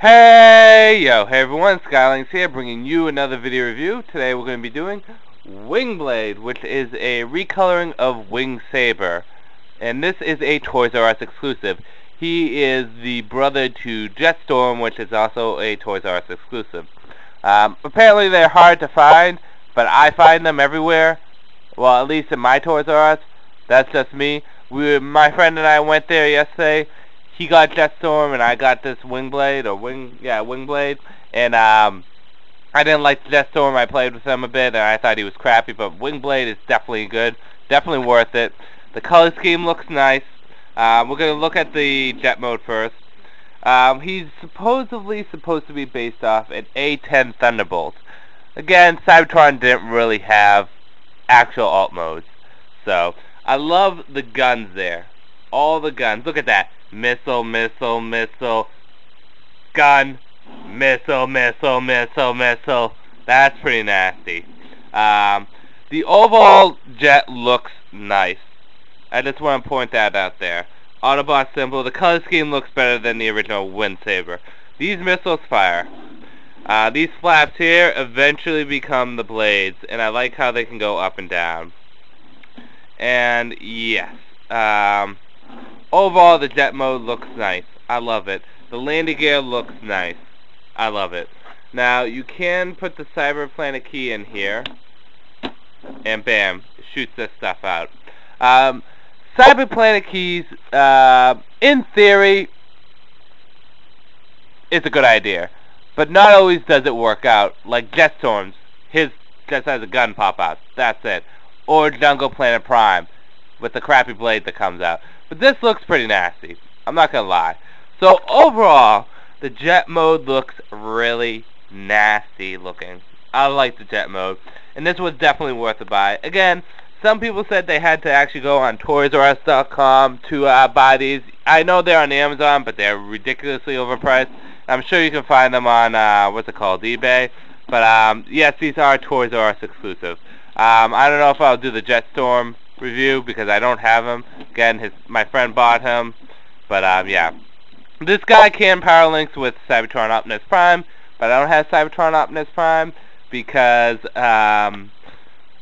Hey everyone, Skylinks here, bringing you another video review. Today we're going to be doing Wingblade, which is a recoloring of Wing Saber. And this is a Toys R Us exclusive. He is the brother to Jetstorm, which is also a Toys R Us exclusive. Apparently they're hard to find, but I find them everywhere. Well, at least in my Toys R Us. That's just me. My friend and I went there yesterday. He got Jetstorm and I got this Wingblade, Wingblade, and I didn't like the Jetstorm. I played with him a bit and I thought he was crappy, but Wingblade is definitely good, definitely worth it. The color scheme looks nice. We're going to look at the jet mode first. He's supposedly supposed to be based off an A10 Thunderbolt. Again, Cybertron didn't really have actual alt modes, so I love the guns there. All the guns. Look at that. Missile, missile, missile, gun, missile, missile, missile, missile. That's pretty nasty. The overall jet looks nice. I just want to point that out there. Autobot symbol. The color scheme looks better than the original Wind Saber. These missiles fire. These flaps here eventually become the blades, and I like how they can go up and down. And yes, overall, the jet mode looks nice. I love it. The landing gear looks nice. I love it. Now, you can put the Cyber Planet key in here, and bam, it shoots this stuff out. Cyber Planet keys, in theory, it's a good idea, but not always does it work out. Like Jetstorm's, his just has a gun pop out. That's it. Or Jungle Planet Prime, with the crappy blade that comes out. But this looks pretty nasty. I'm not gonna lie. So overall, the jet mode looks really nasty looking. I like the jet mode, and this was definitely worth a buy. Again, some people said they had to actually go on ToysRUs.com to buy these. I know they're on Amazon, but they're ridiculously overpriced. I'm sure you can find them on eBay. But yes, these are Toys R Us exclusive. I don't know if I'll do the Jetstorm review because I don't have him. Again, my friend bought him, but yeah, this guy can power links with Cybertron Optimus Prime, but I don't have Cybertron Optimus Prime because I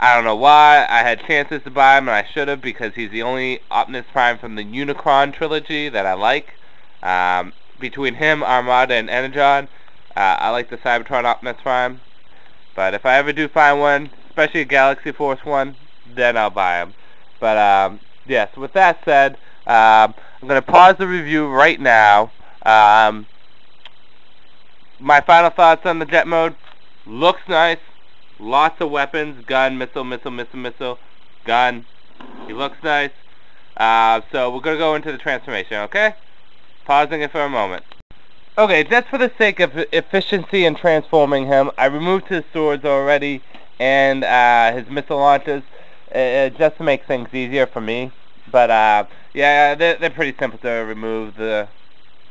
don't know why. I had chances to buy him and I should have, because he's the only Optimus Prime from the Unicron trilogy that I like. Between him, Armada, and Energon, I like the Cybertron Optimus Prime. But if I ever do find one, especially a Galaxy Force one, then I'll buy him. But yes, with that said, I'm going to pause the review right now. My final thoughts on the jet mode: looks nice, lots of weapons, gun, missile, missile, missile, missile, gun. He looks nice. So we're going to go into the transformation, okay? Pausing it for a moment. Okay, just for the sake of efficiency in transforming him, I removed his swords already and his missile launchers, just to make things easier for me. But yeah, they're pretty simple to remove. The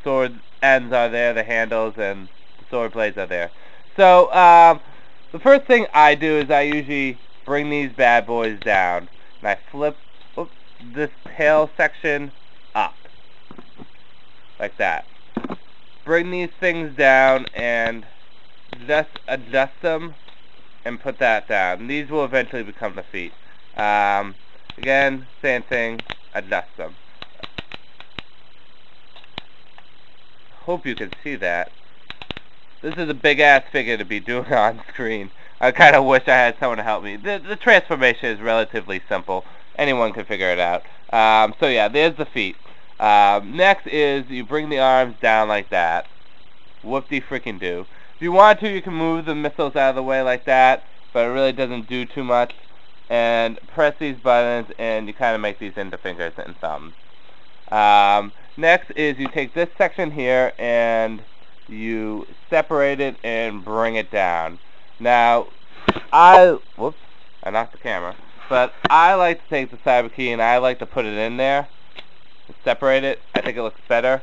sword ends are there, the handles, and the sword blades are there. So the first thing I do is I usually bring these bad boys down, and I flip this tail section up, like that. Bring these things down and just adjust them and put that down. And these will eventually become the feet. Again, same thing, adjust them. Hope you can see that. This is a big ass figure to be doing on screen. I kind of wish I had someone to help me. The transformation is relatively simple. Anyone can figure it out. So yeah, there's the feet. Next is you bring the arms down like that. Whoop-de-freaking-do. If you want to, you can move the missiles out of the way like that, but it really doesn't do too much. And press these buttons and you kind of make these into fingers and thumbs. Next is you take this section here and you separate it and bring it down. Now, whoops, I knocked the camera. But I like to take the cyber key and I like to put it in there. Separate it. I think it looks better.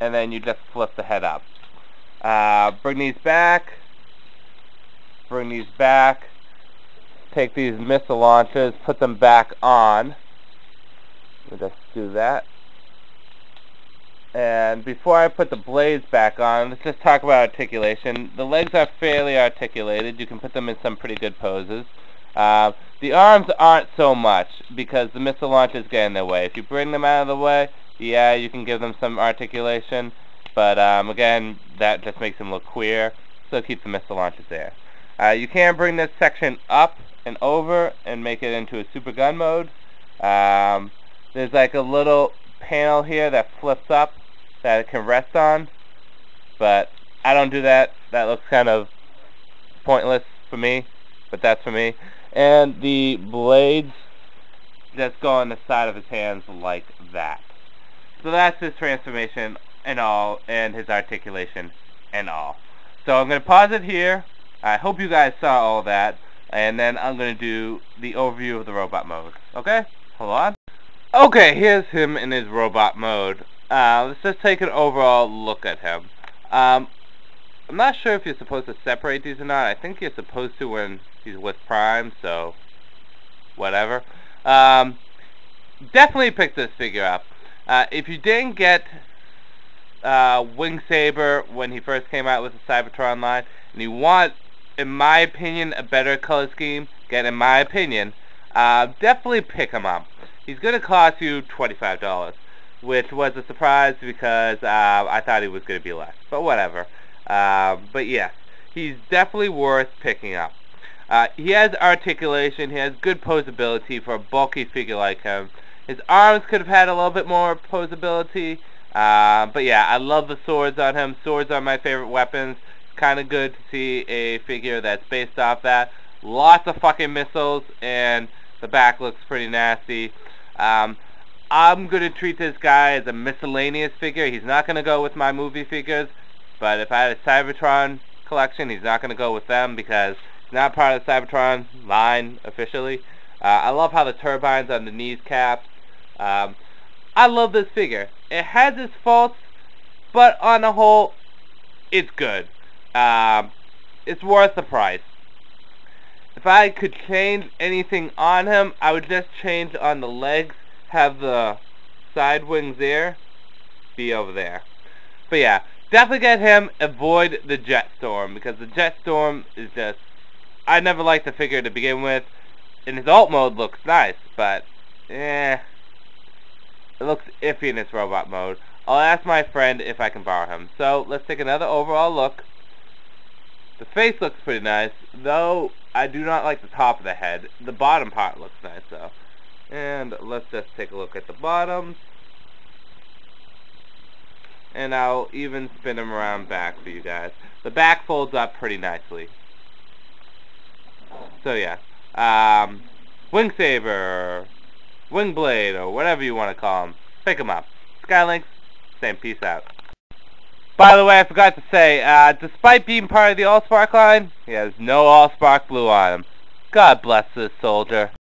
And then you just flip the head up. Bring these back. Bring these back. Take these missile launchers, put them back on. We'll just do that. And before I put the blades back on, let's just talk about articulation. The legs are fairly articulated. You can put them in some pretty good poses. The arms aren't so much because the missile launchers get in their way. If you bring them out of the way, yeah, you can give them some articulation. But again, that just makes them look queer, so keep the missile launchers there. You can bring this section up and over and make it into a super gun mode. There's like a little panel here that flips up that it can rest on, but I don't do that. That looks kind of pointless for me, but that's for me. And the blades just go on the side of his hands like that. So that's his transformation and all, and his articulation and all. So I'm going to pause it here. I hope you guys saw all that, and then I'm going to do the overview of the robot mode. Okay? Hold on. Okay, here's him in his robot mode. Let's just take an overall look at him. I'm not sure if you're supposed to separate these or not. I think you're supposed to when he's with Prime, so whatever. Definitely pick this figure up. If you didn't get Wing Saber when he first came out with the Cybertron line, and you want, in my opinion, a better color scheme, again, in my opinion, definitely pick him up. He's going to cost you $25, which was a surprise because I thought he was going to be less, but whatever. But yes, he's definitely worth picking up. He has articulation, he has good posability for a bulky figure like him. His arms could have had a little bit more posability, but yeah, I love the swords on him. Swords are my favorite weapons. It's kind of good to see a figure that's based off that. Lots of fucking missiles, and the back looks pretty nasty. I'm going to treat this guy as a miscellaneous figure. He's not going to go with my movie figures, but if I had a Cybertron collection, he's not going to go with them because he's not part of the Cybertron line officially. I love how the turbines on the knees caps. I love this figure. It has its faults, but on the whole, it's good. It's worth the price. If I could change anything on him, I would just change on the legs, have the side wings there, be over there. But yeah, definitely get him, avoid the Jetstorm, because the Jetstorm is just, I never liked the figure to begin with. In his alt mode looks nice, but, it looks iffy in his robot mode. I'll ask my friend if I can borrow him. So, let's take another overall look. The face looks pretty nice, though I do not like the top of the head. The bottom part looks nice, though. And let's just take a look at the bottoms. And I'll even spin him around back for you guys. The back folds up pretty nicely. So yeah. Wing Saber, Wingblade, or whatever you want to call him. Pick him up. Skylinks, same, peace out. By the way, I forgot to say, despite being part of the Allspark line, he has no Allspark blue on him. God bless this soldier.